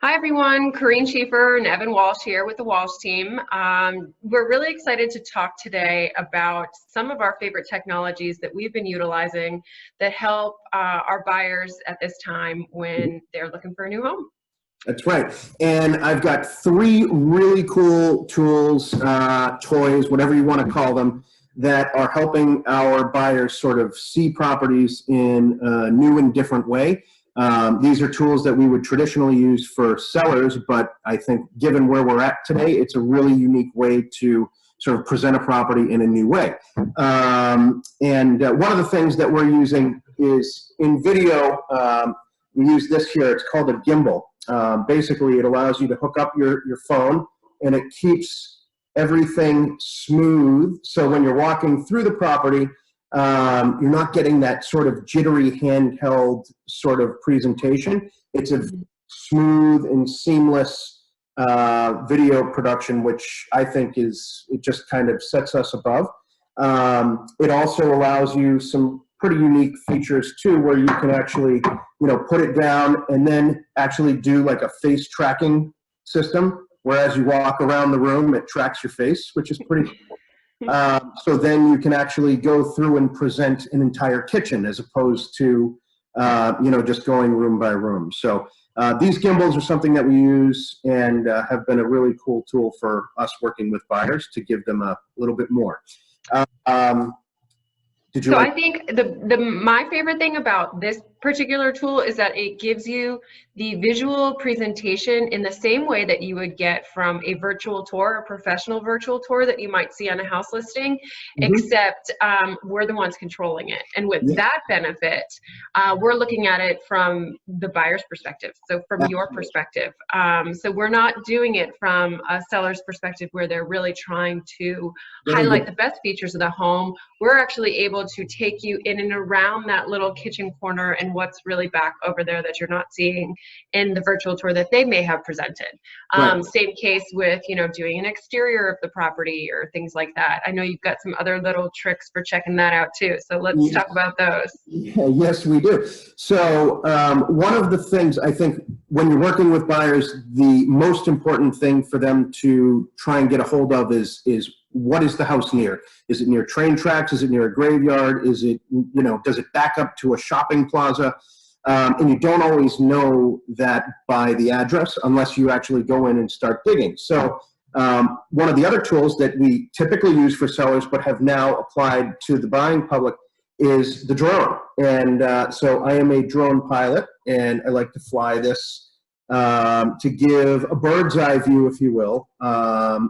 Hi everyone, Corinne Schieffer and Evan Walsh here with the Walsh team. We're really excited to talk today about some of our favorite technologies that we've been utilizing that help our buyers at this time when they're looking for a new home. That's right. And I've got three really cool tools, toys, whatever you want to call them, that are helping our buyers sort of see properties in a new and different way. These are tools that we would traditionally use for sellers, but I think given where we're at today, it's a really unique way to sort of present a property in a new way. One of the things that we're using is in video, we use this here, it's called a gimbal. Basically, it allows you to hook up your phone and it keeps everything smooth. So when you're walking through the property, you're not getting that sort of jittery handheld sort of presentation. It's a smooth and seamless video production, which I think it just kind of sets us above. It also allows you some pretty unique features too, where you can actually, put it down and then actually do like a face tracking system, whereas you walk around the room, it tracks your face, which is pretty cool. So then you can actually go through and present an entire kitchen as opposed to, just going room by room. So these gimbals are something that we use and have been a really cool tool for us working with buyers to give them a little bit more. I think my favorite thing about this particular tool is that it gives you the visual presentation in the same way that you would get from a virtual tour, a professional virtual tour that you might see on a house listing, except we're the ones controlling it. And with that benefit, we're looking at it from the buyer's perspective, so from your perspective. So we're not doing it from a seller's perspective where they're really trying to highlight the best features of the home. We're actually able to take you in and around that little kitchen corner and what's really back over there that you're not seeing in the virtual tour that they may have presented. Same case with, doing an exterior of the property or things like that. I know you've got some other little tricks for checking that out too. So let's talk about those. Yes, we do. So one of the things I think when you're working with buyers, the most important thing for them to try and get a hold of is what is the house near? Is it near train tracks? Is it near a graveyard? Is it, does it back up to a shopping plaza? And you don't always know that by the address unless you actually go in and start digging. So one of the other tools that we typically use for sellers but have now applied to the buying public is the drone. And so I am a drone pilot, and I like to fly this to give a bird's eye view, if you will,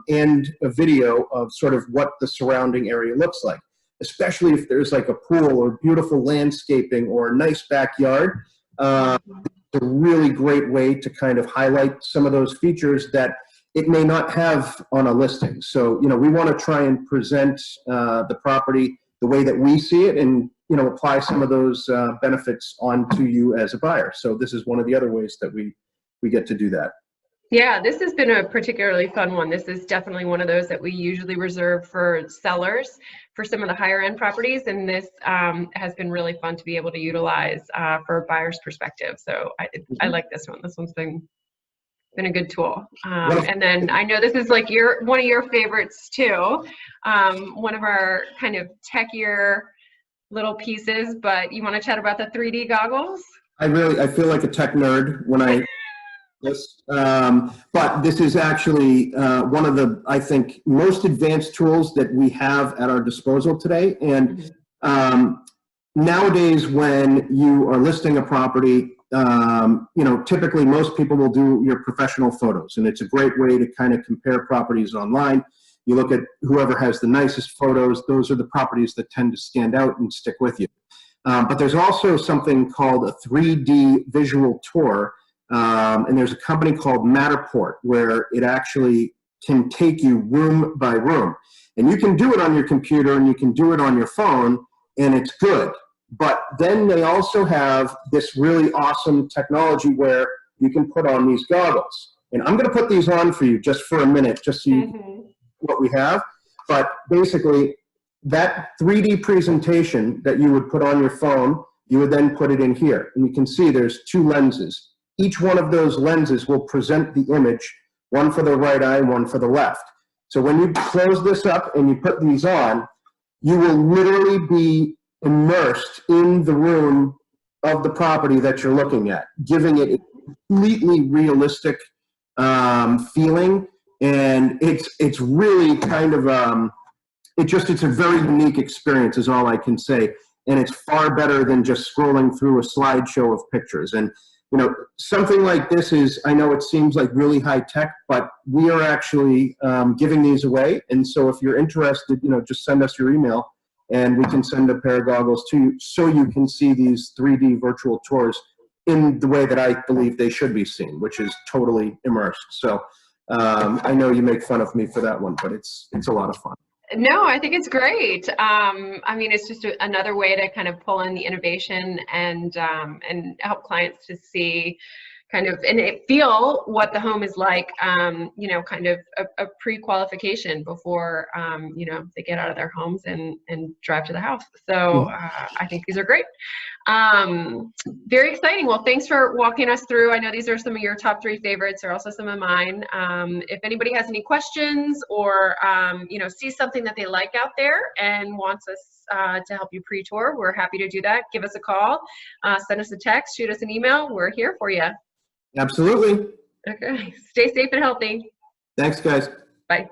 and a video of sort of what the surrounding area looks like, especially if there's like a pool or beautiful landscaping or a nice backyard. It's a really great way to kind of highlight some of those features that it may not have on a listing. So, we want to try and present the property the way that we see it and, apply some of those benefits onto you as a buyer. So this is one of the other ways that we get to do that. Yeah, this has been a particularly fun one. This is definitely one of those that we usually reserve for sellers for some of the higher end properties. And this has been really fun to be able to utilize for a buyer's perspective. So I like this one. This one's been a good tool. And then I know this is like one of your favorites too. One of our kind of techier little pieces, but you want to chat about the 3D goggles? I feel like a tech nerd when I this, but this is actually one of the, I think, most advanced tools that we have at our disposal today. And nowadays, when you are listing a property, typically most people will do your professional photos, and it's a great way to kind of compare properties online. You look at whoever has the nicest photos; those are the properties that tend to stand out and stick with you. But there's also something called a 3D visual tour. And there's a company called Matterport where it actually can take you room by room. And you can do it on your computer and you can do it on your phone, and it's good. But then they also have this really awesome technology where you can put on these goggles. And I'm going to put these on for you just for a minute, just so you can see what we have. But basically, that 3D presentation that you would put on your phone, you would then put it in here. And you can see there's two lenses. each one of those lenses will present the image, one for the right eye, one for the left. So when you close this up and you put these on, you will literally be immersed in the room of the property that you're looking at, giving it a completely realistic feeling. And it's really kind of, it's a very unique experience is all I can say. And it's far better than just scrolling through a slideshow of pictures. And, you know, something like this is, I know it seems like really high tech, but we are actually giving these away. And so if you're interested, you know, just send us your email and we can send a pair of goggles to you so you can see these 3D virtual tours in the way that I believe they should be seen, which is totally immersed. So I know you make fun of me for that one, but it's a lot of fun. No, I think it's great. I mean, it's just another way to kind of pull in the innovation and help clients to see kind of and feel what the home is like, you know, kind of a pre-qualification before, you know, they get out of their homes and drive to the house. So I think these are great. Very exciting. Well, thanks for walking us through. I know these are some of your top 3 favorites. They're also some of mine. If anybody has any questions or, you know, sees something that they like out there and wants us to help you pre-tour, we're happy to do that. Give us a call, send us a text, shoot us an email. We're here for you. Absolutely. Okay. Stay safe and healthy. Thanks, guys. Bye.